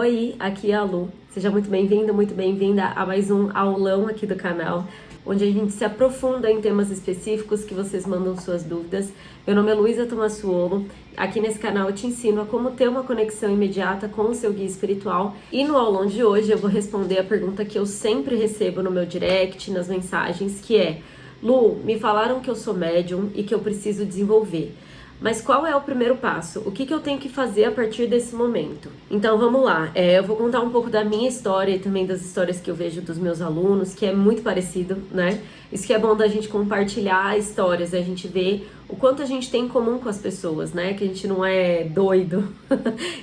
Oi, aqui é a Lu. Seja muito bem-vindo, muito bem-vinda a mais um aulão aqui do canal, onde a gente se aprofunda em temas específicos que vocês mandam suas dúvidas. Meu nome é Luísa Tomassuolo. Aqui nesse canal eu te ensino a como ter uma conexão imediata com o seu guia espiritual. E no aulão de hoje eu vou responder a pergunta que eu sempre recebo no meu direct, nas mensagens, que é: Lu, me falaram que eu sou médium e que eu preciso desenvolver. Mas qual é o primeiro passo? O que eu tenho que fazer a partir desse momento? Então vamos lá, eu vou contar um pouco da minha história e também das histórias que eu vejo dos meus alunos, que é muito parecido, né? Isso que é bom da gente compartilhar histórias, a gente ver o quanto a gente tem em comum com as pessoas, né? Que a gente não é doido,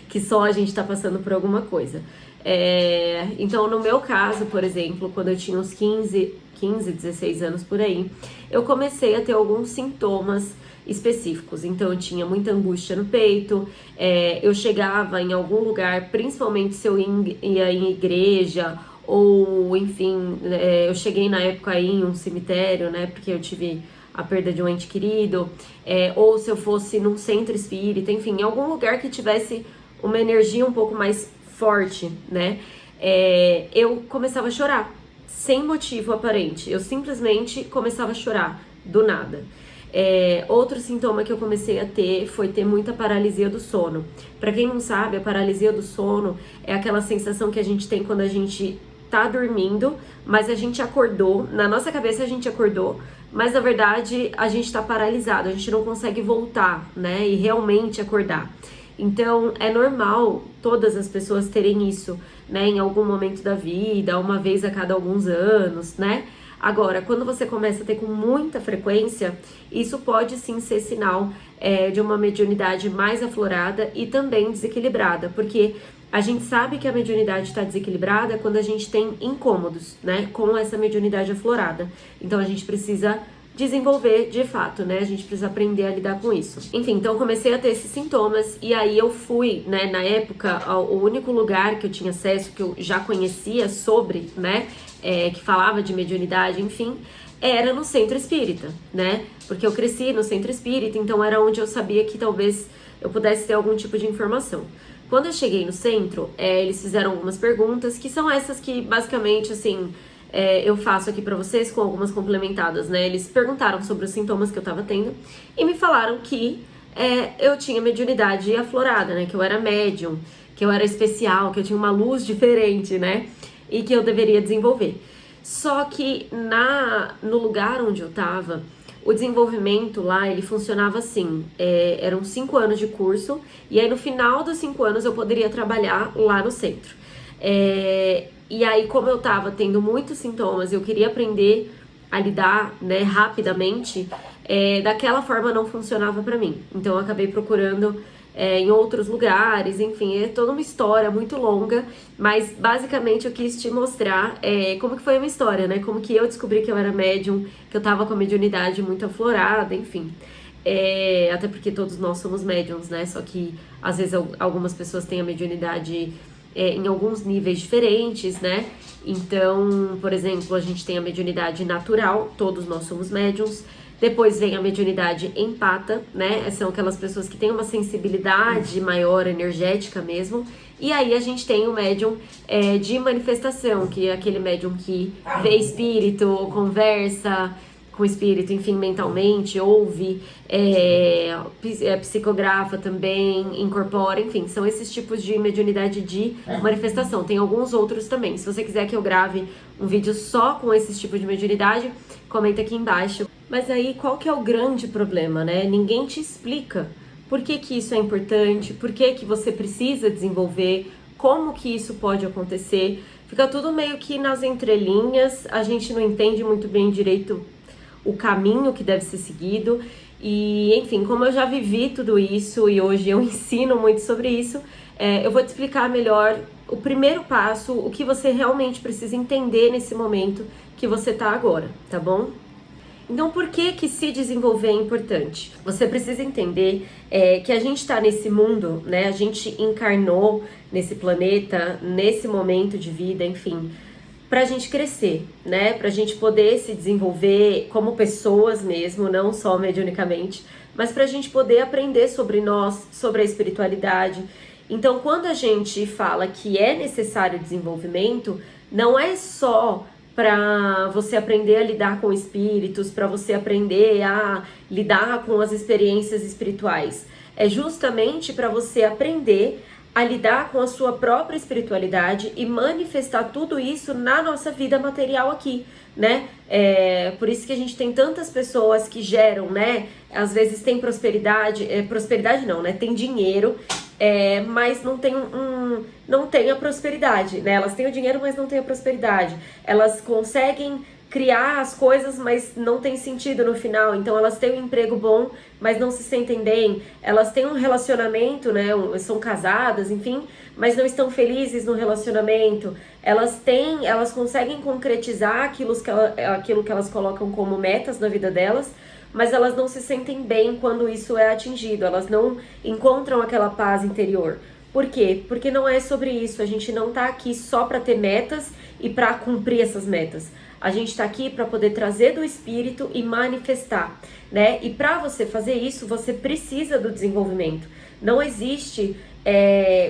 que só a gente tá passando por alguma coisa. Então no meu caso, por exemplo, quando eu tinha uns 15, 16 anos por aí, eu comecei a ter alguns sintomas específicos. Então eu tinha muita angústia no peito, eu chegava em algum lugar, principalmente se eu ia em igreja, ou enfim, eu cheguei na época aí em um cemitério, né, porque eu tive a perda de um ente querido, ou se eu fosse num centro espírita, enfim, em algum lugar que tivesse uma energia um pouco mais forte, né, eu começava a chorar, sem motivo aparente, eu simplesmente começava a chorar, do nada. Outro sintoma que eu comecei a ter foi ter muita paralisia do sono. Para quem não sabe, a paralisia do sono é aquela sensação que a gente tem quando a gente tá dormindo, mas a gente acordou, na nossa cabeça a gente acordou, mas na verdade a gente tá paralisado, a gente não consegue voltar, né, e realmente acordar. Então é normal todas as pessoas terem isso, né, em algum momento da vida, uma vez a cada alguns anos, né? Agora, quando você começa a ter com muita frequência, isso pode sim ser sinal de uma mediunidade mais aflorada e também desequilibrada, porque a gente sabe que a mediunidade está desequilibrada quando a gente tem incômodos, né, com essa mediunidade aflorada. Então a gente precisa desenvolver de fato, né? A gente precisa aprender a lidar com isso. Enfim, então eu comecei a ter esses sintomas e aí eu fui, né, na época, o único lugar que eu tinha acesso, que eu já conhecia sobre, né, que falava de mediunidade, enfim, era no centro espírita, né? Porque eu cresci no centro espírita, então era onde eu sabia que talvez eu pudesse ter algum tipo de informação. Quando eu cheguei no centro, eles fizeram algumas perguntas, que são essas que basicamente, assim, eu faço aqui pra vocês com algumas complementadas, né? Eles perguntaram sobre os sintomas que eu tava tendo e me falaram que eu tinha mediunidade aflorada, né? Que eu era médium, que eu era especial, que eu tinha uma luz diferente, né? E que eu deveria desenvolver. Só que no lugar onde eu tava, o desenvolvimento lá, ele funcionava assim, eram 5 anos de curso, e aí no final dos 5 anos eu poderia trabalhar lá no centro. E aí, como eu tava tendo muitos sintomas, eu queria aprender a lidar, né, rapidamente, daquela forma não funcionava pra mim. Então eu acabei procurando em outros lugares, enfim, é toda uma história muito longa, mas basicamente eu quis te mostrar como que foi a minha história, né, como que eu descobri que eu era médium, que eu tava com a mediunidade muito aflorada, enfim. Até porque todos nós somos médiums, né, só que às vezes algumas pessoas têm a mediunidade em alguns níveis diferentes, né? Então, por exemplo, a gente tem a mediunidade natural, todos nós somos médiums. Depois vem a mediunidade empata, né? São aquelas pessoas que têm uma sensibilidade maior, energética mesmo. E aí a gente tem o médium de manifestação, que é aquele médium que vê espírito, conversa com o espírito, enfim, mentalmente, ouve, psicografa também, incorpora, enfim, são esses tipos de mediunidade de manifestação. Tem alguns outros também. Se você quiser que eu grave um vídeo só com esse tipo de mediunidade, comenta aqui embaixo. Mas aí, qual que é o grande problema, né? Ninguém te explica por que que isso é importante, por que que você precisa desenvolver, como que isso pode acontecer. Fica tudo meio que nas entrelinhas, a gente não entende muito bem direito o caminho que deve ser seguido. E, enfim, como eu já vivi tudo isso e hoje eu ensino muito sobre isso, eu vou te explicar melhor o primeiro passo, o que você realmente precisa entender nesse momento que você tá agora, tá bom? Então, por que que se desenvolver é importante? Você precisa entender que a gente tá nesse mundo, né? A gente encarnou nesse planeta, nesse momento de vida, enfim, pra gente crescer, né? Pra gente poder se desenvolver como pessoas mesmo, não só mediunicamente, mas pra gente poder aprender sobre nós, sobre a espiritualidade. Então, quando a gente fala que é necessário desenvolvimento, não é só para você aprender a lidar com espíritos, para você aprender a lidar com as experiências espirituais. É justamente para você aprender a lidar com a sua própria espiritualidade e manifestar tudo isso na nossa vida material aqui, né? Por isso que a gente tem tantas pessoas que geram, né? Às vezes tem prosperidade, prosperidade não, né? Tem dinheiro, mas não tem a prosperidade, né? Elas têm o dinheiro, mas não têm a prosperidade. Elas conseguem criar as coisas, mas não tem sentido no final. Então elas têm um emprego bom, mas não se sentem bem. Elas têm um relacionamento, né? São casadas, enfim, mas não estão felizes no relacionamento. Elas conseguem concretizar aquilo que elas colocam como metas na vida delas, mas elas não se sentem bem quando isso é atingido. Elas não encontram aquela paz interior. Por quê? Porque não é sobre isso. A gente não tá aqui só para ter metas e para cumprir essas metas. A gente está aqui para poder trazer do espírito e manifestar, né? E para você fazer isso, você precisa do desenvolvimento. Não existe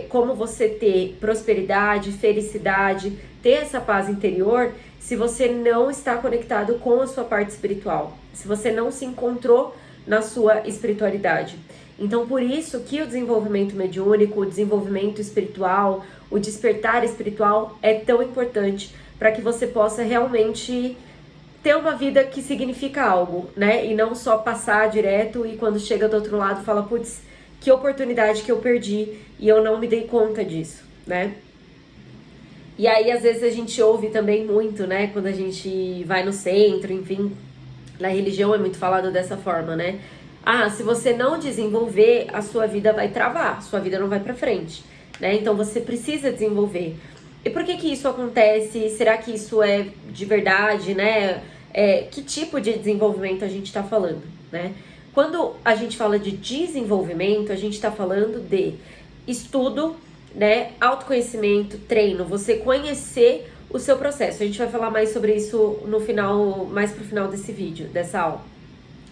como você ter prosperidade, felicidade, ter essa paz interior, se você não está conectado com a sua parte espiritual, se você não se encontrou na sua espiritualidade. Então, por isso que o desenvolvimento mediúnico, o desenvolvimento espiritual, o despertar espiritual é tão importante para que você possa realmente ter uma vida que significa algo, né? E não só passar direto e quando chega do outro lado fala, putz, que oportunidade que eu perdi e eu não me dei conta disso, né? E aí, às vezes, a gente ouve também muito, né? Quando a gente vai no centro, enfim, na religião é muito falado dessa forma, né? Ah, se você não desenvolver, a sua vida vai travar, sua vida não vai pra frente, né? Então, você precisa desenvolver. E por que isso acontece? Será que isso é de verdade, né? Que tipo de desenvolvimento a gente está falando, né? Quando a gente fala de desenvolvimento, a gente está falando de estudo, né? Autoconhecimento, treino, você conhecer o seu processo. A gente vai falar mais sobre isso no final, mais pro final desse vídeo, dessa aula.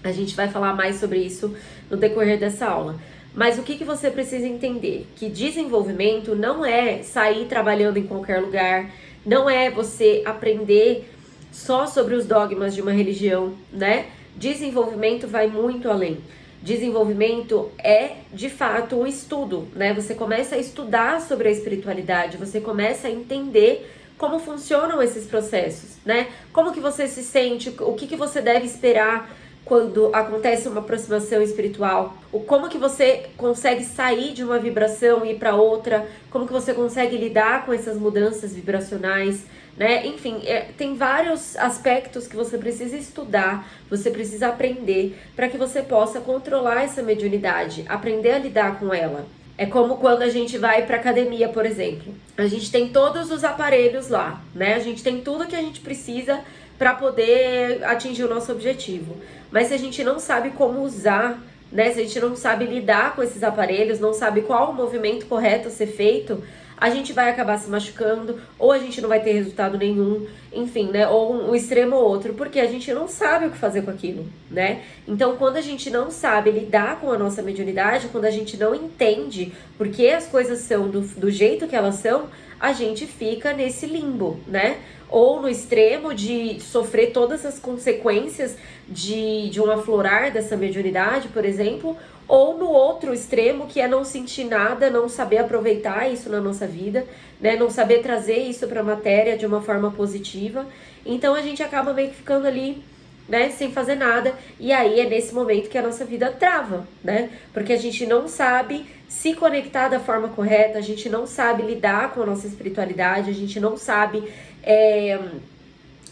A gente vai falar mais sobre isso no decorrer dessa aula. Mas o que você precisa entender? Que desenvolvimento não é sair trabalhando em qualquer lugar, não é você aprender só sobre os dogmas de uma religião, né? Desenvolvimento vai muito além. Desenvolvimento é, de fato, um estudo, né? Você começa a estudar sobre a espiritualidade, você começa a entender como funcionam esses processos, né? Como que você se sente, o que você deve esperar quando acontece uma aproximação espiritual, como que você consegue sair de uma vibração e ir para outra, como que você consegue lidar com essas mudanças vibracionais, né? Enfim, tem vários aspectos que você precisa estudar, você precisa aprender para que você possa controlar essa mediunidade, aprender a lidar com ela. É como quando a gente vai para academia, por exemplo. A gente tem todos os aparelhos lá, né? A gente tem tudo que a gente precisa para poder atingir o nosso objetivo. Mas se a gente não sabe como usar, né? Se a gente não sabe lidar com esses aparelhos, não sabe qual o movimento correto a ser feito, a gente vai acabar se machucando, ou a gente não vai ter resultado nenhum, enfim, né? Ou um extremo ou outro, porque a gente não sabe o que fazer com aquilo, né? Então, quando a gente não sabe lidar com a nossa mediunidade, quando a gente não entende por que as coisas são do jeito que elas são, a gente fica nesse limbo, né? Ou no extremo de sofrer todas as consequências de um aflorar dessa mediunidade, por exemplo, ou no outro extremo, que é não sentir nada, não saber aproveitar isso na nossa vida, né? Não saber trazer isso para a matéria de uma forma positiva. Então a gente acaba meio que ficando ali, né, sem fazer nada, e aí é nesse momento que a nossa vida trava, né? Porque a gente não sabe se conectar da forma correta, a gente não sabe lidar com a nossa espiritualidade, a gente não sabe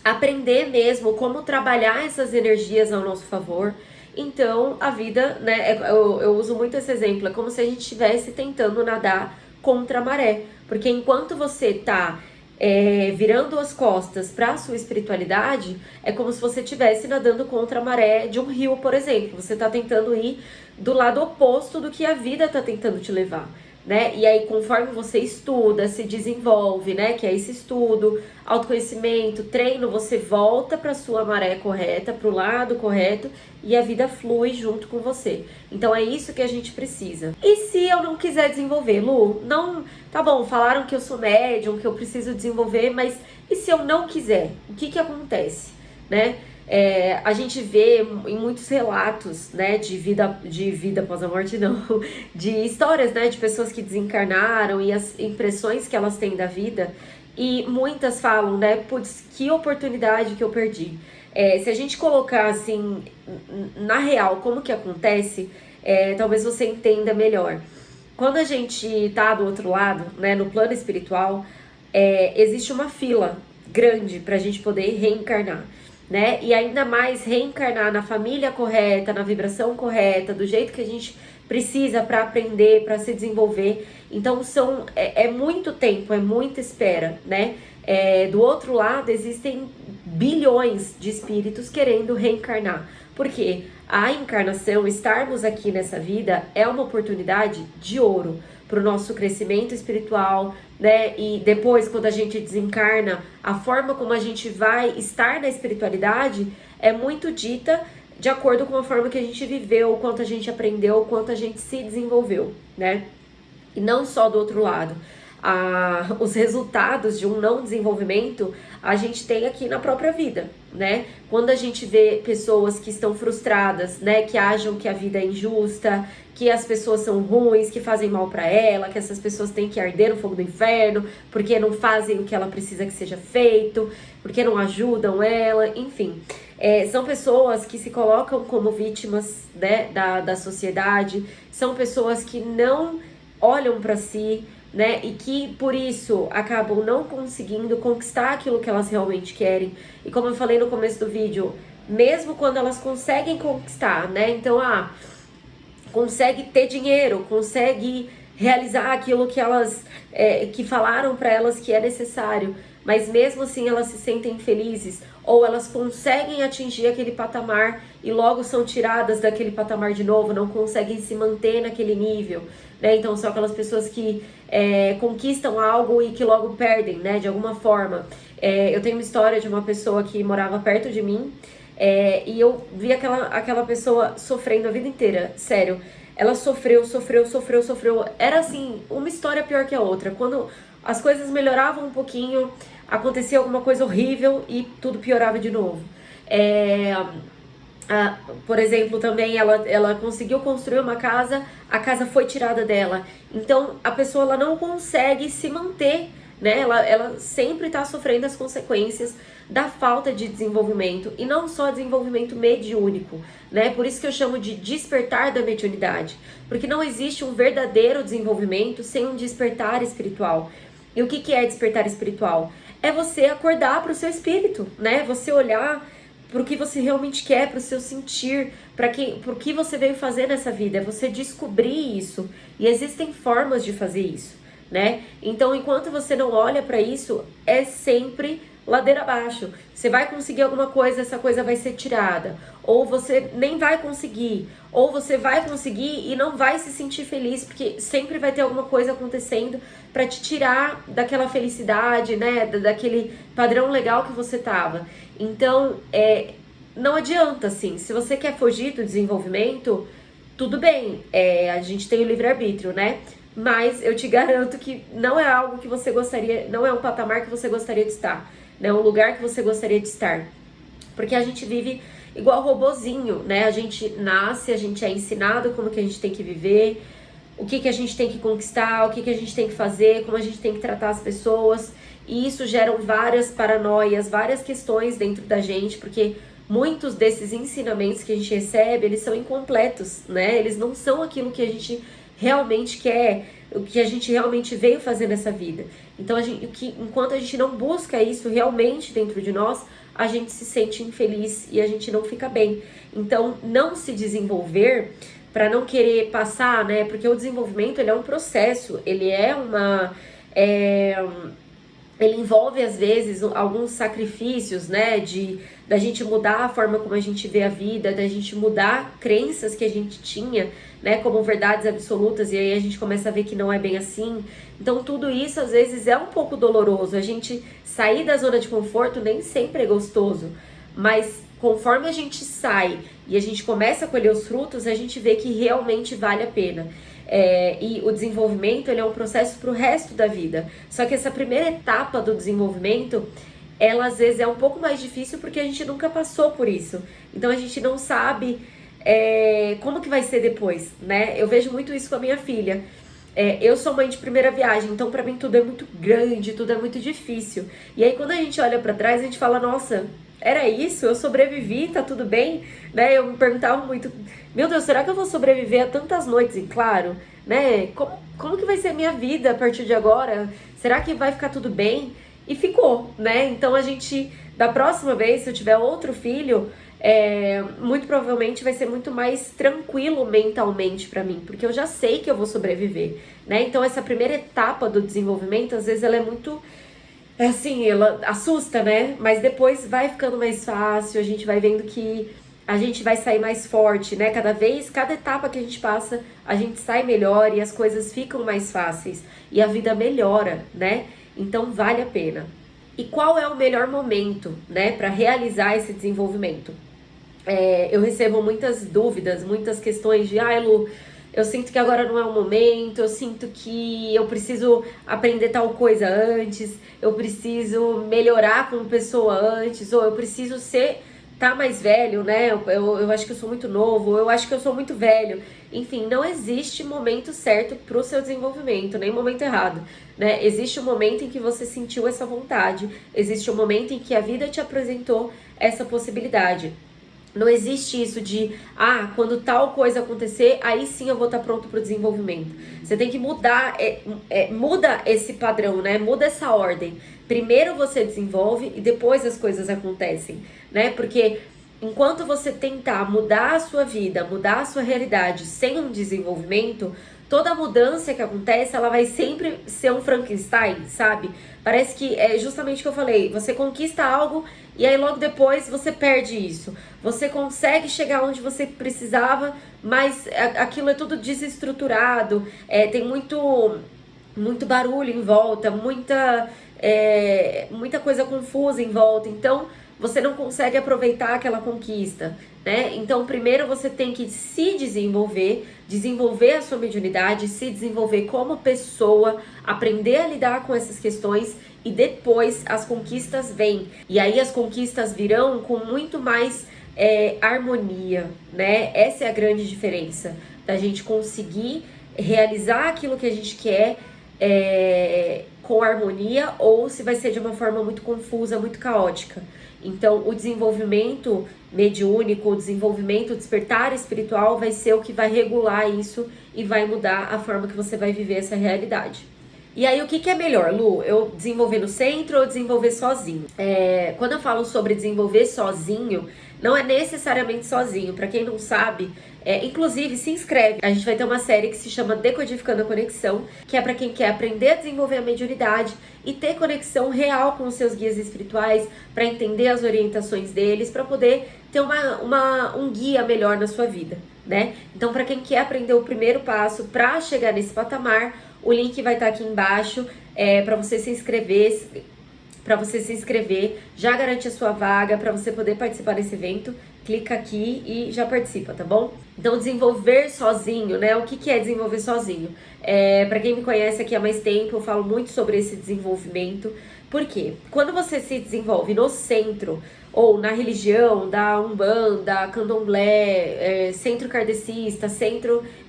aprender mesmo como trabalhar essas energias ao nosso favor. Então, a vida, né, eu uso muito esse exemplo, é como se a gente estivesse tentando nadar contra a maré, porque enquanto você tá virando as costas para a sua espiritualidade, é como se você estivesse nadando contra a maré de um rio, por exemplo. Você tá tentando ir do lado oposto do que a vida tá tentando te levar, né? E aí, conforme você estuda, se desenvolve, né? Que é esse estudo, autoconhecimento, treino, você volta para sua maré correta, para o lado correto, e a vida flui junto com você. Então é isso que a gente precisa. E se eu não quiser desenvolver, Lu? Não, tá bom, falaram que eu sou médium, que eu preciso desenvolver, mas e se eu não quiser? O que acontece, né? A gente vê em muitos relatos, né, de vida após a morte, não, de histórias, né, de pessoas que desencarnaram e as impressões que elas têm da vida, e muitas falam, né, putz, que oportunidade que eu perdi. Se a gente colocar assim, na real, como que acontece, talvez você entenda melhor. Quando a gente tá do outro lado, né, no plano espiritual, existe uma fila grande para a gente poder reencarnar, né? E ainda mais reencarnar na família correta, na vibração correta, do jeito que a gente precisa para aprender, para se desenvolver. Então é muito tempo, é muita espera, né? Do outro lado existem bilhões de espíritos querendo reencarnar. Porque a encarnação, estarmos aqui nessa vida, é uma oportunidade de ouro para o nosso crescimento espiritual, né? E depois, quando a gente desencarna, a forma como a gente vai estar na espiritualidade é muito dita de acordo com a forma que a gente viveu, o quanto a gente aprendeu, o quanto a gente se desenvolveu, né? E não só do outro lado. Os resultados de um não desenvolvimento a gente tem aqui na própria vida, né? Quando a gente vê pessoas que estão frustradas, né? Que acham que a vida é injusta, que as pessoas são ruins, que fazem mal para ela, que essas pessoas têm que arder no fogo do inferno, porque não fazem o que ela precisa que seja feito, porque não ajudam ela, enfim. São pessoas que se colocam como vítimas, né, da sociedade, são pessoas que não olham para si, né, e que por isso acabam não conseguindo conquistar aquilo que elas realmente querem. E como eu falei no começo do vídeo, mesmo quando elas conseguem conquistar, né, então consegue ter dinheiro, consegue realizar aquilo que elas que falaram para elas que é necessário, mas mesmo assim elas se sentem infelizes, ou elas conseguem atingir aquele patamar e logo são tiradas daquele patamar de novo, não conseguem se manter naquele nível, né? Então são aquelas pessoas que conquistam algo e que logo perdem, né, de alguma forma. Eu tenho uma história de uma pessoa que morava perto de mim, e eu vi aquela pessoa sofrendo a vida inteira, sério. Ela sofreu. Era assim, uma história pior que a outra. Quando as coisas melhoravam um pouquinho, acontecia alguma coisa horrível e tudo piorava de novo. Por exemplo, também ela conseguiu construir uma casa, a casa foi tirada dela. Então a pessoa ela não consegue se manter, né? Ela sempre está sofrendo as consequências da falta de desenvolvimento, e não só desenvolvimento mediúnico, né? Por isso que eu chamo de despertar da mediunidade, porque não existe um verdadeiro desenvolvimento sem um despertar espiritual. E o que é despertar espiritual? É você acordar para o seu espírito, né? Você olhar para o que você realmente quer, para o seu sentir, para o que você veio fazer nessa vida, é você descobrir isso, e existem formas de fazer isso, né? Então, enquanto você não olha para isso, é sempre ladeira abaixo. Você vai conseguir alguma coisa, essa coisa vai ser tirada, ou você nem vai conseguir, ou você vai conseguir e não vai se sentir feliz, porque sempre vai ter alguma coisa acontecendo para te tirar daquela felicidade, né, daquele padrão legal que você tava. Então, não adianta, assim, se você quer fugir do desenvolvimento, tudo bem, a gente tem o livre-arbítrio, né? Mas eu te garanto que não é algo que você gostaria, não é um patamar que você gostaria de estar, né? Um lugar que você gostaria de estar. Porque a gente vive igual robozinho, né? A gente nasce, a gente é ensinado como que a gente tem que viver, o que a gente tem que conquistar, o que a gente tem que fazer, como a gente tem que tratar as pessoas. E isso gera várias paranoias, várias questões dentro da gente, porque muitos desses ensinamentos que a gente recebe, eles são incompletos, né? Eles não são aquilo que a gente realmente quer, o que a gente realmente veio fazer nessa vida. Então, enquanto a gente não busca isso realmente dentro de nós, a gente se sente infeliz e a gente não fica bem. Então, não se desenvolver para não querer passar, né? Porque o desenvolvimento, ele é um processo, ele é ele envolve às vezes alguns sacrifícios, né, da gente mudar a forma como a gente vê a vida, da gente mudar crenças que a gente tinha, né, como verdades absolutas, e aí a gente começa a ver que não é bem assim. Então tudo isso às vezes é um pouco doloroso. A gente sair da zona de conforto nem sempre é gostoso, mas conforme a gente sai e a gente começa a colher os frutos, a gente vê que realmente vale a pena. E o desenvolvimento, ele é um processo para o resto da vida. Só que essa primeira etapa do desenvolvimento, ela às vezes é um pouco mais difícil porque a gente nunca passou por isso. Então a gente não sabe como que vai ser depois, né? Eu vejo muito isso com a minha filha. Eu sou mãe de primeira viagem, então pra mim tudo é muito grande, tudo é muito difícil. E aí quando a gente olha pra trás, a gente fala, nossa, era isso? Eu sobrevivi, tá tudo bem? Né? Eu me perguntava muito, meu Deus, será que eu vou sobreviver a tantas noites em claro? Né? Como que vai ser a minha vida a partir de agora? Será que vai ficar tudo bem? E ficou, né? Então a gente, da próxima vez, se eu tiver outro filho, muito provavelmente vai ser muito mais tranquilo mentalmente pra mim, porque eu já sei que eu vou sobreviver, né? Então essa primeira etapa do desenvolvimento, às vezes ela é muito assim, ela assusta, né? Mas depois vai ficando mais fácil, a gente vai vendo que a gente vai sair mais forte, né? Cada etapa que a gente passa, a gente sai melhor e as coisas ficam mais fáceis e a vida melhora, né? Então vale a pena. E qual é o melhor momento, né, para realizar esse desenvolvimento? Eu recebo muitas dúvidas, muitas questões de, Lu, eu sinto que agora não é o momento, eu sinto que eu preciso aprender tal coisa antes, eu preciso melhorar como pessoa antes, ou eu preciso tá mais velho, né? Eu acho que eu sou muito novo, eu acho que eu sou muito velho. Enfim, não existe momento certo para o seu desenvolvimento, nem momento errado, né? Existe um momento em que você sentiu essa vontade, existe um momento em que a vida te apresentou essa possibilidade. Não existe isso de, quando tal coisa acontecer, aí sim eu vou estar pronto para o desenvolvimento. Você tem que mudar, muda esse padrão, né? Muda essa ordem. Primeiro você desenvolve e depois as coisas acontecem, né? Porque enquanto você tentar mudar a sua vida, mudar a sua realidade sem um desenvolvimento, toda mudança que acontece, ela vai sempre ser um Frankenstein, sabe? Parece que é justamente o que eu falei, você conquista algo e aí logo depois você perde isso. Você consegue chegar onde você precisava, mas aquilo é tudo desestruturado, tem muito barulho em volta, muita coisa confusa em volta, então você não consegue aproveitar aquela conquista, né? Então primeiro você tem que se desenvolver a sua mediunidade, se desenvolver como pessoa, aprender a lidar com essas questões e depois as conquistas vêm. E aí as conquistas virão com muito mais harmonia, né? Essa é a grande diferença da gente conseguir realizar aquilo que a gente quer com harmonia ou se vai ser de uma forma muito confusa, muito caótica. Então, o desenvolvimento mediúnico, o desenvolvimento, o despertar espiritual vai ser o que vai regular isso e vai mudar a forma que você vai viver essa realidade. E aí, o que é melhor, Lu? Eu desenvolver no centro ou desenvolver sozinho? Quando eu falo sobre desenvolver sozinho, não é necessariamente sozinho. Para quem não sabe, inclusive se inscreve. A gente vai ter uma série que se chama Decodificando a Conexão, que é para quem quer aprender a desenvolver a mediunidade e ter conexão real com os seus guias espirituais, para entender as orientações deles, para poder ter um guia melhor na sua vida, né? Então, para quem quer aprender o primeiro passo para chegar nesse patamar, o link vai estar aqui embaixo para você se inscrever. Já garante a sua vaga para você poder participar desse evento. Clica aqui e já participa, tá bom? Então, desenvolver sozinho, né? O que é desenvolver sozinho? Para quem me conhece aqui há mais tempo, eu falo muito sobre esse desenvolvimento. Por quê? Quando você se desenvolve no centro, ou na religião da Umbanda, Candomblé, centro kardecista,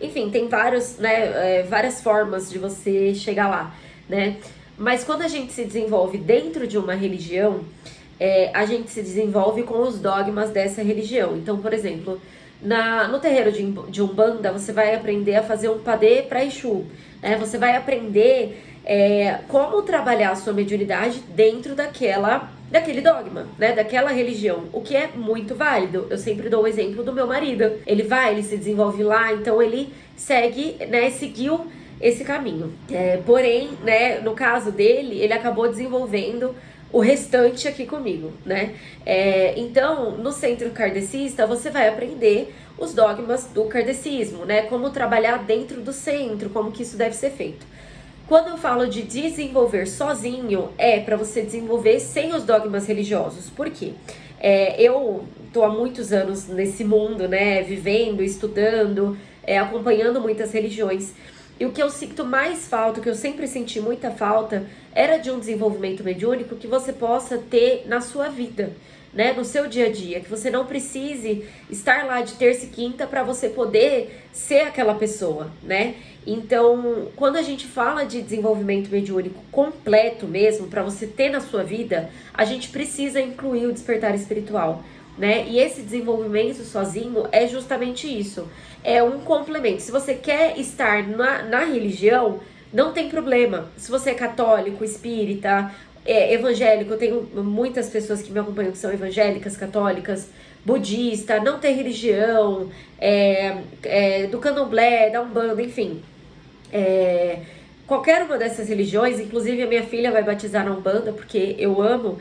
enfim, tem várias formas de você chegar lá, né? Mas quando a gente se desenvolve dentro de uma religião, a gente se desenvolve com os dogmas dessa religião. Então, por exemplo, no terreiro de Umbanda, você vai aprender a fazer um padê para Exu, né? Você vai aprender como trabalhar a sua mediunidade dentro daquele dogma, né? Daquela religião, o que é muito válido. Eu sempre dou o exemplo do meu marido. Ele se desenvolve lá, então ele segue, né? Seguiu esse caminho. Porém, né, no caso dele, ele acabou desenvolvendo o restante aqui comigo, né? Então, no centro kardecista, você vai aprender os dogmas do kardecismo, né? Como trabalhar dentro do centro, como que isso deve ser feito. Quando eu falo de desenvolver sozinho, é para você desenvolver sem os dogmas religiosos. Por quê? Eu tô há muitos anos nesse mundo, né? Vivendo, estudando, acompanhando muitas religiões. E o que eu sinto mais falta, o que eu sempre senti muita falta, era de um desenvolvimento mediúnico que você possa ter na sua vida, né, no seu dia a dia, que você não precise estar lá de terça e quinta para você poder ser aquela pessoa, né? Então, quando a gente fala de desenvolvimento mediúnico completo mesmo, para você ter na sua vida, a gente precisa incluir o despertar espiritual, né? E esse desenvolvimento sozinho é justamente isso, é um complemento. Se você quer estar na religião, não tem problema. Se você é católico, espírita, evangélico, eu tenho muitas pessoas que me acompanham que são evangélicas, católicas, budista, não tem religião, do candomblé, da umbanda, enfim. Qualquer uma dessas religiões, inclusive a minha filha vai batizar na Umbanda, porque eu amo,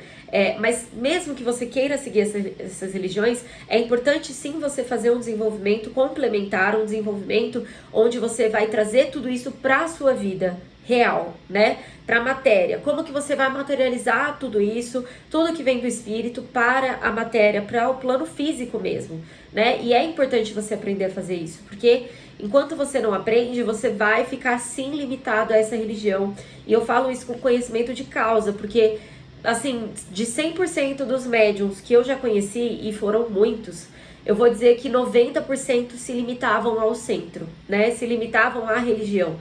mas mesmo que você queira seguir essas religiões, é importante sim você fazer um desenvolvimento complementar, um desenvolvimento onde você vai trazer tudo isso para a sua vida real, né? Para a matéria. Como que você vai materializar tudo isso, tudo que vem do espírito para a matéria, para o plano físico mesmo, né? E é importante você aprender a fazer isso, porque enquanto você não aprende, você vai ficar sim limitado a essa religião. E eu falo isso com conhecimento de causa, porque, assim, de 100% dos médiums que eu já conheci, e foram muitos, eu vou dizer que 90% se limitavam ao centro, né? Se limitavam à religião.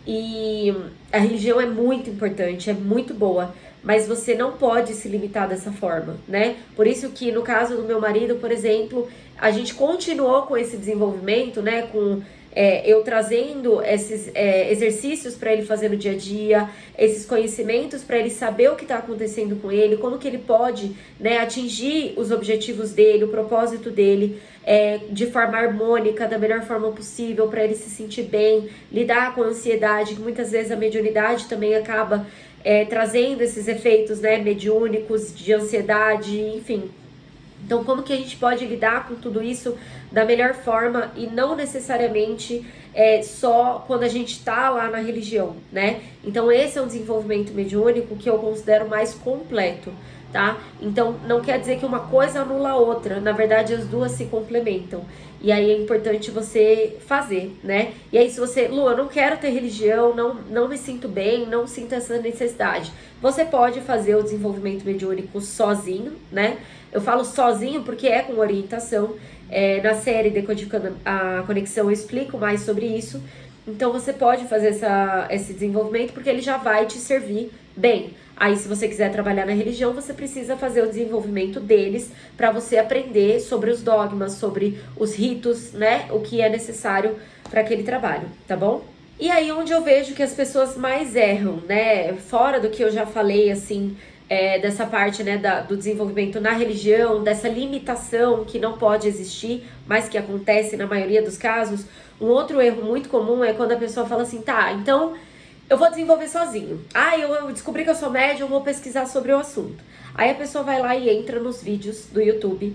E a religião é muito importante, é muito boa, mas você não pode se limitar dessa forma, né? Por isso que no caso do meu marido, por exemplo, a gente continuou com esse desenvolvimento, né? Com eu trazendo esses exercícios para ele fazer no dia a dia, esses conhecimentos para ele saber o que está acontecendo com ele, como que ele pode, né, atingir os objetivos dele, o propósito dele, de forma harmônica, da melhor forma possível, para ele se sentir bem, lidar com a ansiedade, que muitas vezes a mediunidade também acaba trazendo esses efeitos, né, mediúnicos, de ansiedade, enfim. Então, como que a gente pode lidar com tudo isso da melhor forma e não necessariamente só quando a gente está lá na religião, né? Então, esse é um desenvolvimento mediúnico que eu considero mais completo, tá? Então, não quer dizer que uma coisa anula a outra. Na verdade, as duas se complementam. E aí é importante você fazer, né? E aí, se você, Lu, eu não quero ter religião, não me sinto bem, não sinto essa necessidade. Você pode fazer o desenvolvimento mediúnico sozinho, né? Eu falo sozinho porque é com orientação. Na série Decodificando a Conexão eu explico mais sobre isso. Então você pode fazer esse desenvolvimento porque ele já vai te servir bem. Aí se você quiser trabalhar na religião, você precisa fazer o desenvolvimento deles para você aprender sobre os dogmas, sobre os ritos, né? O que é necessário para aquele trabalho, tá bom? E aí onde eu vejo que as pessoas mais erram, né? Fora do que eu já falei, assim, dessa parte, né, do desenvolvimento na religião, dessa limitação que não pode existir, mas que acontece na maioria dos casos. Um outro erro muito comum é quando a pessoa fala assim, tá, então eu vou desenvolver sozinho. Eu descobri que eu sou médium, eu vou pesquisar sobre o assunto. Aí a pessoa vai lá e entra nos vídeos do YouTube.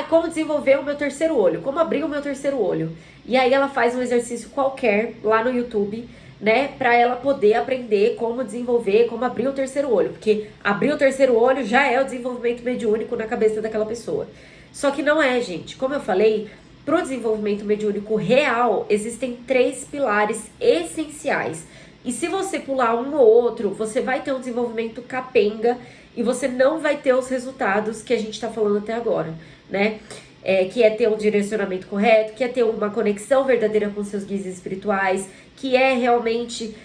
Como desenvolver o meu terceiro olho? Como abrir o meu terceiro olho? E aí ela faz um exercício qualquer lá no YouTube, né, para ela poder aprender como desenvolver, como abrir o terceiro olho, porque abrir o terceiro olho já é o desenvolvimento mediúnico na cabeça daquela pessoa. Só que não é, gente. Como eu falei, para o desenvolvimento mediúnico real, existem 3 pilares essenciais. E se você pular um ou outro, você vai ter um desenvolvimento capenga e você não vai ter os resultados que a gente está falando até agora, né? Que é ter um direcionamento correto, que é ter uma conexão verdadeira com seus guias espirituais, que é realmente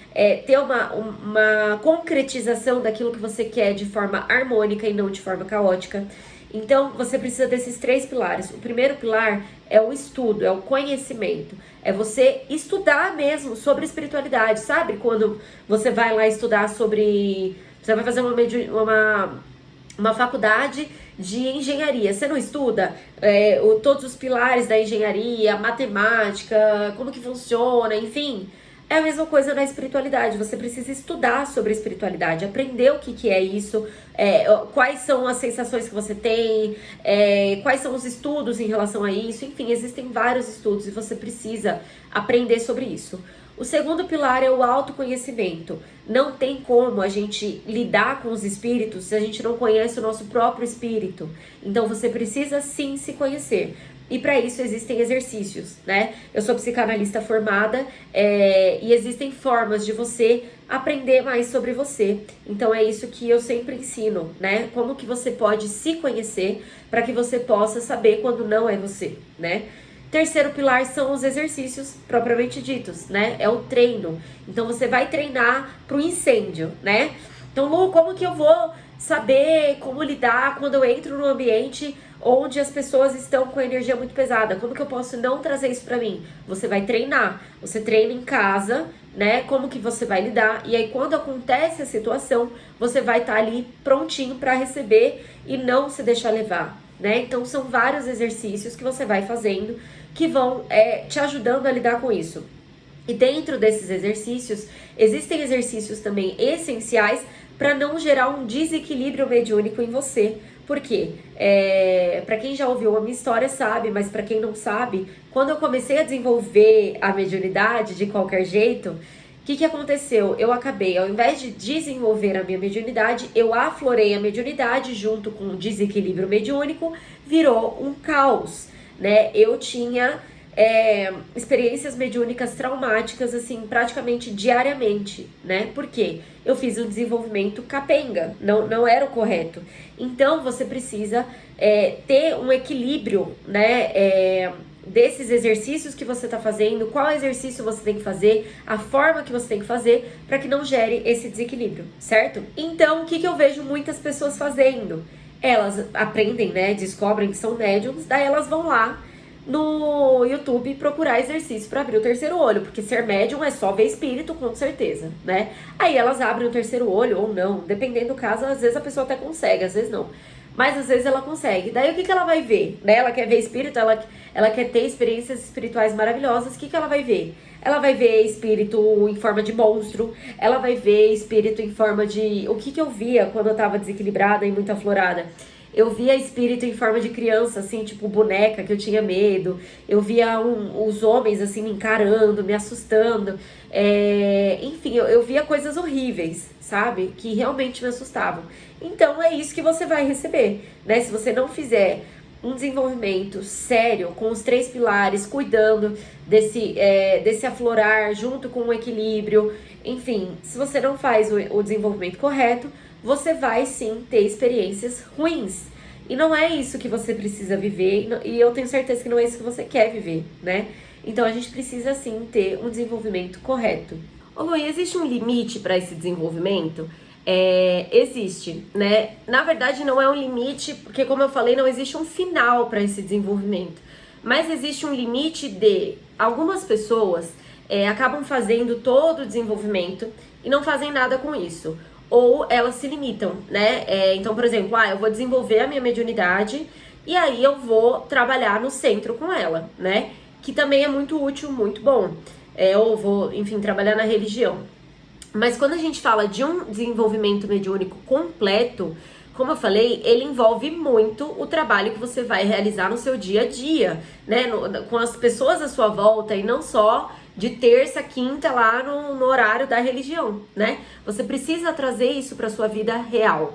ter uma concretização daquilo que você quer de forma harmônica e não de forma caótica. Então, você precisa desses 3 pilares. O primeiro pilar é o estudo, é o conhecimento. É você estudar mesmo sobre espiritualidade, sabe? Quando você vai lá estudar sobre... Você vai fazer uma faculdade de engenharia. Você não estuda todos os pilares da engenharia, matemática, como que funciona, enfim. É a mesma coisa na espiritualidade, você precisa estudar sobre a espiritualidade, aprender o que é isso, quais são as sensações que você tem, quais são os estudos em relação a isso, enfim, existem vários estudos e você precisa aprender sobre isso. O segundo pilar é o autoconhecimento. Não tem como a gente lidar com os espíritos se a gente não conhece o nosso próprio espírito. Então você precisa sim se conhecer. E para isso existem exercícios, né? Eu sou psicanalista formada e existem formas de você aprender mais sobre você. Então é isso que eu sempre ensino, né? Como que você pode se conhecer para que você possa saber quando não é você, né? Terceiro pilar são os exercícios propriamente ditos, né? É o treino. Então você vai treinar pro incêndio, né? Então, Lu, como que eu vou saber como lidar quando eu entro num ambiente onde as pessoas estão com a energia muito pesada? Como que eu posso não trazer isso pra mim? Você vai treinar. Você treina em casa, né? Como que você vai lidar? E aí, quando acontece a situação, você vai estar ali prontinho para receber e não se deixar levar, né? Então, são vários exercícios que você vai fazendo que vão te ajudando a lidar com isso. E dentro desses exercícios, existem exercícios também essenciais para não gerar um desequilíbrio mediúnico em você. Por quê? Para quem já ouviu a minha história sabe, mas para quem não sabe, quando eu comecei a desenvolver a mediunidade de qualquer jeito, o que aconteceu? Eu acabei, ao invés de desenvolver a minha mediunidade, eu aflorei a mediunidade junto com o desequilíbrio mediúnico, virou um caos, né? Eu tinha experiências mediúnicas traumáticas, assim, praticamente diariamente, né? Por quê? Eu fiz um desenvolvimento capenga, não era o correto. Então, você precisa ter um equilíbrio, né? Desses exercícios que você está fazendo, qual exercício você tem que fazer, a forma que você tem que fazer, para que não gere esse desequilíbrio, certo? Então, o que eu vejo muitas pessoas fazendo? Elas aprendem, né? Descobrem que são médiums, daí elas vão lá no YouTube procurar exercício para abrir o terceiro olho, porque ser médium é só ver espírito, com certeza, né? Aí elas abrem o terceiro olho ou não, dependendo do caso, às vezes a pessoa até consegue, às vezes não. Mas às vezes ela consegue. Daí o que ela vai ver? Né? Ela quer ver espírito, ela quer ter experiências espirituais maravilhosas. O que ela vai ver? Ela vai ver espírito em forma de monstro, ela vai ver espírito em forma de... O que eu via quando eu tava desequilibrada e muito aflorada? Eu via espírito em forma de criança, assim, tipo boneca, que eu tinha medo. Eu via os homens, assim, me encarando, me assustando. Enfim, eu via coisas horríveis, sabe? Que realmente me assustavam. Então, é isso que você vai receber, né? Se você não fizer um desenvolvimento sério, com os 3 pilares, cuidando desse aflorar, junto com o equilíbrio. Enfim, se você não faz o desenvolvimento correto, você vai sim ter experiências ruins. E não é isso que você precisa viver, e eu tenho certeza que não é isso que você quer viver, né? Então a gente precisa sim ter um desenvolvimento correto. Ô Lu, existe um limite para esse desenvolvimento? Existe, né? Na verdade não é um limite, porque como eu falei, não existe um final para esse desenvolvimento. Mas existe um limite de algumas pessoas acabam fazendo todo o desenvolvimento e não fazem nada com isso. Ou elas se limitam, né? Então, por exemplo, eu vou desenvolver a minha mediunidade e aí eu vou trabalhar no centro com ela, né? Que também é muito útil, muito bom. Ou vou, enfim, trabalhar na religião. Mas quando a gente fala de um desenvolvimento mediúnico completo, como eu falei, ele envolve muito o trabalho que você vai realizar no seu dia a dia, né? Com as pessoas à sua volta e não só de terça, quinta lá no horário da religião, né? Você precisa trazer isso para sua vida real.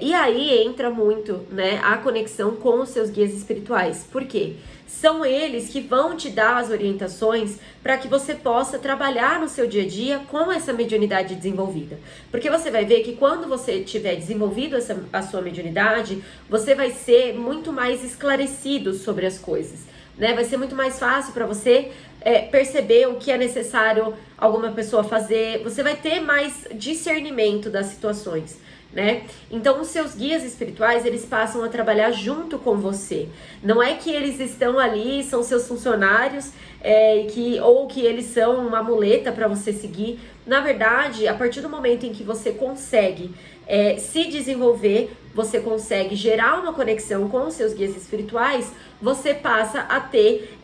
E aí entra muito, né, a conexão com os seus guias espirituais. Por quê? São eles que vão te dar as orientações para que você possa trabalhar no seu dia a dia com essa mediunidade desenvolvida. Porque você vai ver que quando você tiver desenvolvido a sua mediunidade, você vai ser muito mais esclarecido sobre as coisas, né? Vai ser muito mais fácil para você perceber o que é necessário alguma pessoa fazer. Você vai ter mais discernimento das situações, né? Então os seus guias espirituais, eles passam a trabalhar junto com você. Não é que eles estão ali, são seus funcionários, ou que eles são uma muleta para você seguir. Na verdade, a partir do momento em que você consegue se desenvolver, você consegue gerar uma conexão com os seus guias espirituais, você passa a ter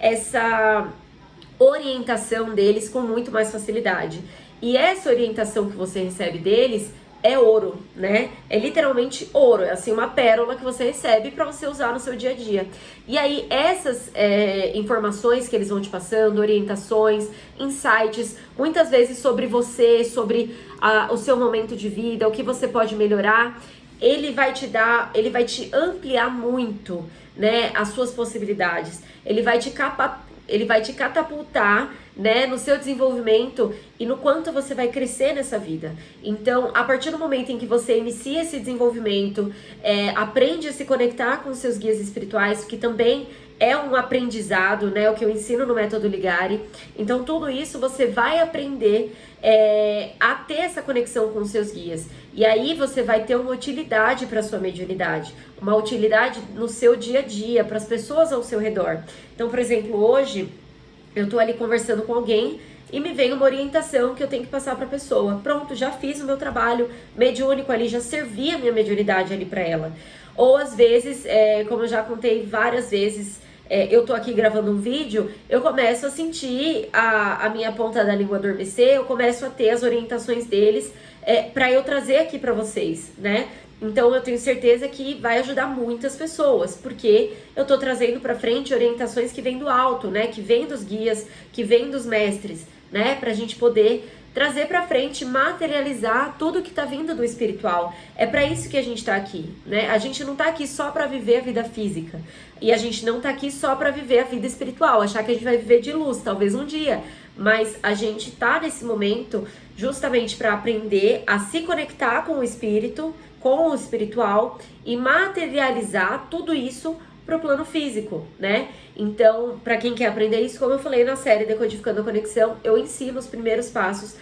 orientação deles com muito mais facilidade. E essa orientação que você recebe deles é ouro, né? É literalmente ouro, é assim uma pérola que você recebe para você usar no seu dia a dia. E aí essas informações que eles vão te passando, orientações, insights, muitas vezes sobre você, sobre o seu momento de vida, o que você pode melhorar, ele vai te ampliar muito, né, as suas possibilidades. Ele vai te catapultar, né, no seu desenvolvimento e no quanto você vai crescer nessa vida. Então, a partir do momento em que você inicia esse desenvolvimento, aprende a se conectar com os seus guias espirituais, que também é um aprendizado, né, o que eu ensino no Método Ligare. Então, tudo isso você vai aprender a ter essa conexão com os seus guias. E aí você vai ter uma utilidade para a sua mediunidade, uma utilidade no seu dia a dia, para as pessoas ao seu redor. Então, por exemplo, hoje eu tô ali conversando com alguém e me vem uma orientação que eu tenho que passar para a pessoa. Pronto, já fiz o meu trabalho mediúnico ali, já servi a minha mediunidade ali para ela. Ou às vezes, como eu já contei várias vezes, eu tô aqui gravando um vídeo, eu começo a sentir a minha ponta da língua adormecer, eu começo a ter as orientações deles para eu trazer aqui para vocês, né? Então eu tenho certeza que vai ajudar muitas pessoas, porque eu tô trazendo para frente orientações que vêm do alto, né? Que vêm dos guias, que vêm dos mestres, né? Pra gente poder trazer para frente, materializar tudo que tá vindo do espiritual. É para isso que a gente tá aqui, né? A gente não tá aqui só para viver a vida física. E a gente não tá aqui só para viver a vida espiritual, achar que a gente vai viver de luz, talvez um dia. Mas a gente tá nesse momento justamente para aprender a se conectar com o espírito, com o espiritual e materializar tudo isso para o plano físico, né? Então, para quem quer aprender isso, como eu falei na série Decodificando a Conexão, eu ensino os primeiros passos